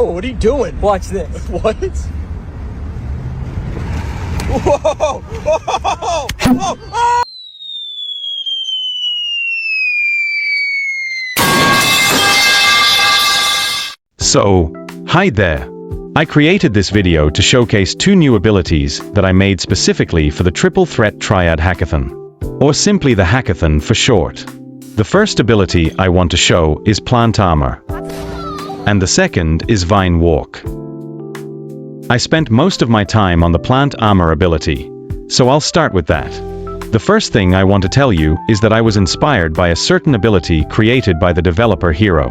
Oh, what are you doing? Watch this. What? Whoa! Whoa! Whoa! Oh! So, hi there. I created this video to showcase two new abilities that I made specifically for the Triple Threat Triad Hackathon, or simply the Hackathon for short. The first ability I want to show is PlantArmor, and the second is VineWalk. I spent most of my time on the PlantArmor ability, so I'll start with that. The first thing I want to tell you is that I was inspired by a certain ability created by the developer Hero.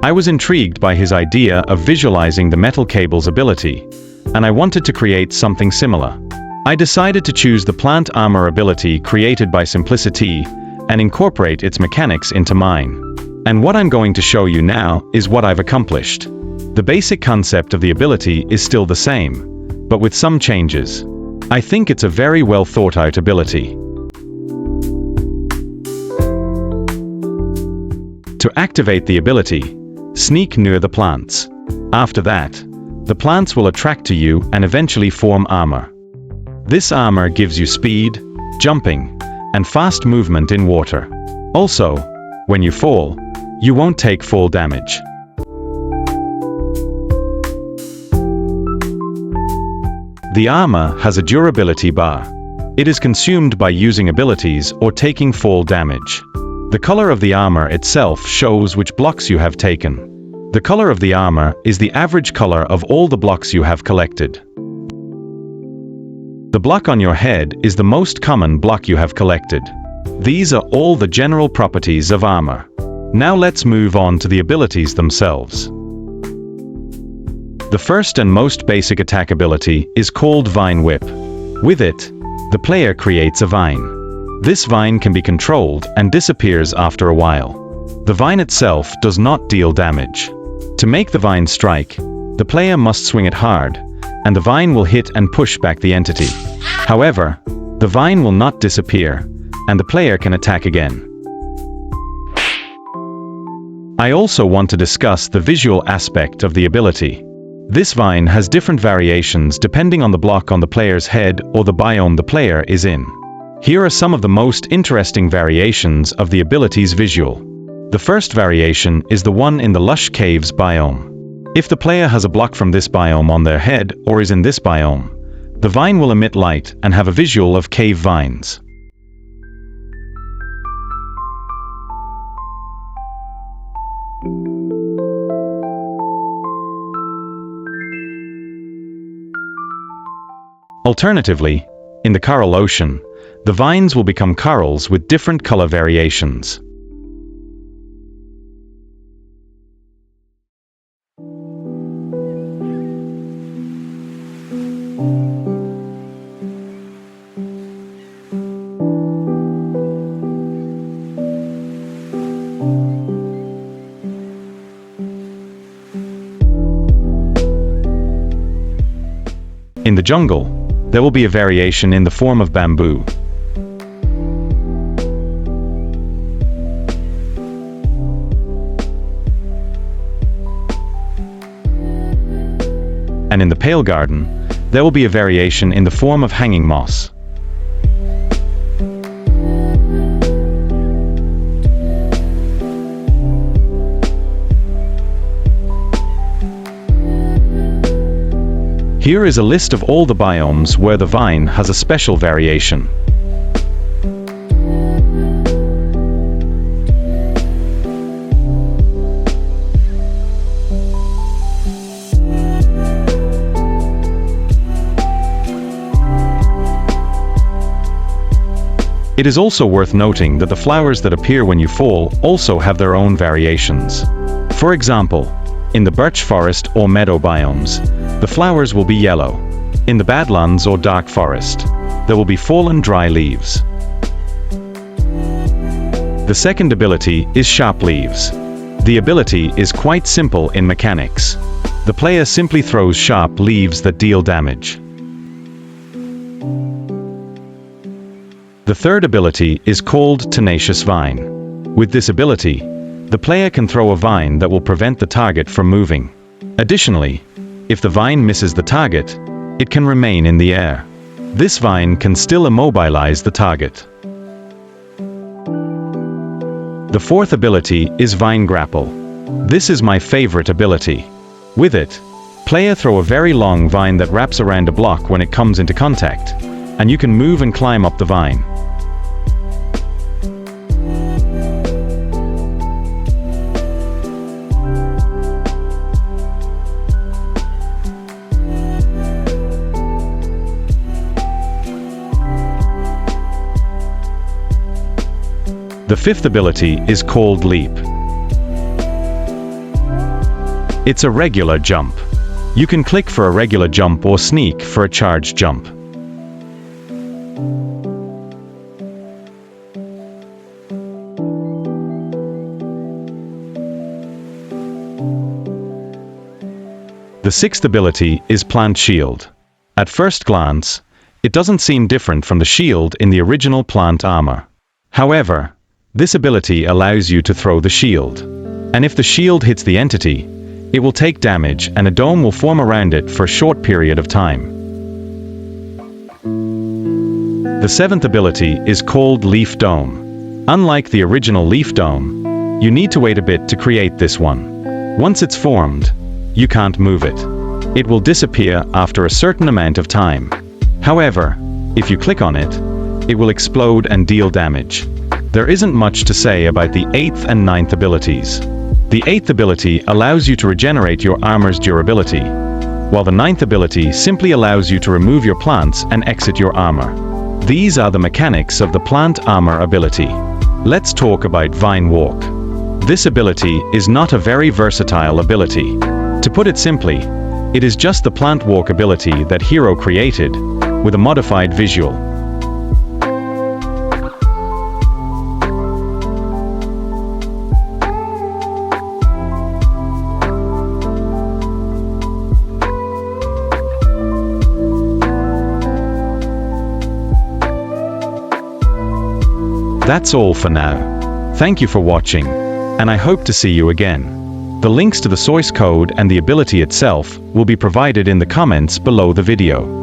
I was intrigued by his idea of visualizing the metal cable's ability, and I wanted to create something similar. I decided to choose the PlantArmor ability created by Simplicity and incorporate its mechanics into mine. And what I'm going to show you now is what I've accomplished. The basic concept of the ability is still the same, but with some changes. I think it's a very well thought out ability. To activate the ability, sneak near the plants. After that, the plants will attract to you and eventually form armor. This armor gives you speed, jumping, and fast movement in water. Also, when you fall, you won't take fall damage. The armor has a durability bar. It is consumed by using abilities or taking fall damage. The color of the armor itself shows which blocks you have taken. The color of the armor is the average color of all the blocks you have collected. The block on your head is the most common block you have collected. These are all the general properties of armor. Now let's move on to the abilities themselves. The first and most basic attack ability is called Vine Whip. With it, the player creates a vine. This vine can be controlled and disappears after a while. The vine itself does not deal damage. To make the vine strike, the player must swing it hard, and the vine will hit and push back the entity. However, the vine will not disappear, and the player can attack again. I also want to discuss the visual aspect of the ability. This vine has different variations depending on the block on the player's head or the biome the player is in. Here are some of the most interesting variations of the ability's visual. The first variation is the one in the lush caves biome. If the player has a block from this biome on their head or is in this biome, the vine will emit light and have a visual of cave vines. Alternatively, in the coral ocean, the vines will become corals with different color variations. In the jungle, there will be a variation in the form of bamboo. And in the pale garden, there will be a variation in the form of hanging moss. Here is a list of all the biomes where the vine has a special variation. It is also worth noting that the flowers that appear when you fall also have their own variations. For example, in the birch forest or meadow biomes, the flowers will be yellow. In the badlands or dark forest, there will be fallen dry leaves. The second ability is Sharp Leaves. The ability is quite simple in mechanics. The player simply throws sharp leaves that deal damage. The third ability is called Tenacious Vine. With this ability, the player can throw a vine that will prevent the target from moving. Additionally, if the vine misses the target, it can remain in the air. This vine can still immobilize the target. The fourth ability is Vine Grapple. This is my favorite ability. With it, player throw a very long vine that wraps around a block when it comes into contact, and you can move and climb up the vine. The fifth ability is called Leap. It's a regular jump. You can click for a regular jump or sneak for a charged jump. The sixth ability is Plant Shield. At first glance, it doesn't seem different from the shield in the original PlantArmor. However, this ability allows you to throw the shield. And if the shield hits the entity, it will take damage and a dome will form around it for a short period of time. The seventh ability is called Leaf Dome. Unlike the original Leaf Dome, you need to wait a bit to create this one. Once it's formed, you can't move it. It will disappear after a certain amount of time. However, if you click on it, it will explode and deal damage. There isn't much to say about the 8th and 9th abilities. The 8th ability allows you to regenerate your armor's durability, while the 9th ability simply allows you to remove your plants and exit your armor. These are the mechanics of the PlantArmor ability. Let's talk about VineWalk. This ability is not a very versatile ability. To put it simply, it is just the PlantWalk ability that Hero created, with a modified visual. That's all for now. Thank you for watching, and I hope to see you again. The links to the source code and the ability itself will be provided in the comments below the video.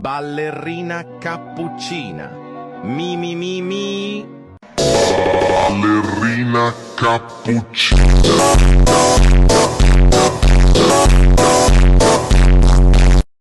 Ballerina cappuccina. Mi mi mi mi. Ballerina cappuccina.